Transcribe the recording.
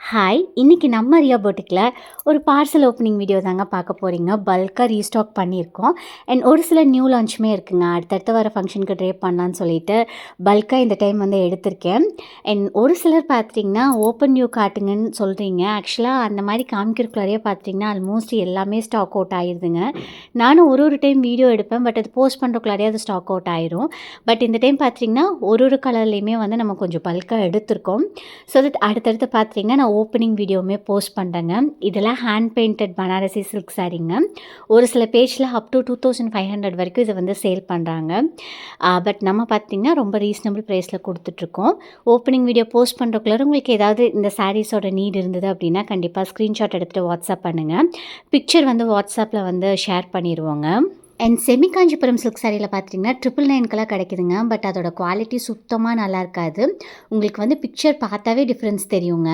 Hi! இன்னைக்கு நம்ம ரியா பொட்டிக்ல ஒரு பார்சல் ஓப்பனிங் வீடியோ தாங்க பார்க்க போறீங்க. பல்கா ரீஸ்டாக் பண்ணியிருக்கோம். அண்ட் ஒரு சில நியூ லான்ச்சுமே இருக்குங்க. அடுத்தடுத்து வர ஃபங்ஷனுக்கு ட்ரேப் பண்ணலான்னு சொல்லிட்டு பல்கா இந்த டைம் வந்து எடுத்திருக்கேன். அண்ட் ஒரு சிலர் பார்த்தீங்கன்னா, ஓப்பன் நியூ காட்டுங்கன்னு சொல்றீங்க. ஆக்சுவலாக அந்த மாதிரி காமிக்கிறக்குள்ளாரையே பார்த்தீங்கன்னா, ஆல்மோஸ்ட் எல்லாமே ஸ்டாக் அவுட் ஆயிருதுங்க. நானும் ஒரு டைம் வீடியோ எடுப்பேன். பட் அது போஸ்ட் பண்ணுறக்குள்ளாரையே அது ஸ்டாக் அவுட் ஆயிரும். பட் இந்த டைம் பார்த்தீங்கன்னா, ஒரு கலர்லேயுமே வந்து நம்ம கொஞ்சம் பல்கா எடுத்திருக்கோம். ஸோ தட் அடுத்தடுத்து பார்த்தீங்கன்னா, நான் ஓப்பனிங் வீடியோவுமே போஸ்ட் பண்ணுறேங்க. இதெல்லாம் ஹேண்ட் பெயிண்டட் பனாரசி சில்க் சாரீங்க. ஒரு சில பேஜில் அப் டு 2500 வரைக்கும் இதை வந்து சேல் பண்ணுறாங்க. பட் நம்ம பார்த்திங்கன்னா ரொம்ப ரீசனபிள் ப்ரைஸில் கொடுத்துட்ருக்கோம். ஓப்பனிங் வீடியோ போஸ்ட் பண்ணுறக்குள்ள உங்களுக்கு ஏதாவது இந்த சாரீஸோட நீட் இருந்தது அப்படின்னா கண்டிப்பாக ஸ்க்ரீன்ஷாட் எடுத்துகிட்டு வாட்ஸ்அப் பண்ணுங்கள். பிக்சர் வந்து வாட்ஸ்அப்பில் வந்து ஷேர் பண்ணிடுவோங்க. அண்ட் செமி காஞ்சிபுரம் சில்க் சாரியில் பார்த்தீங்கன்னா 999 கிடைக்குதுங்க. பட் அதோட குவாலிட்டி சுத்தமாக நல்லா இருக்காது. உங்களுக்கு வந்து பிக்சர் பார்த்தாவே டிஃப்ரென்ஸ் தெரியுங்க.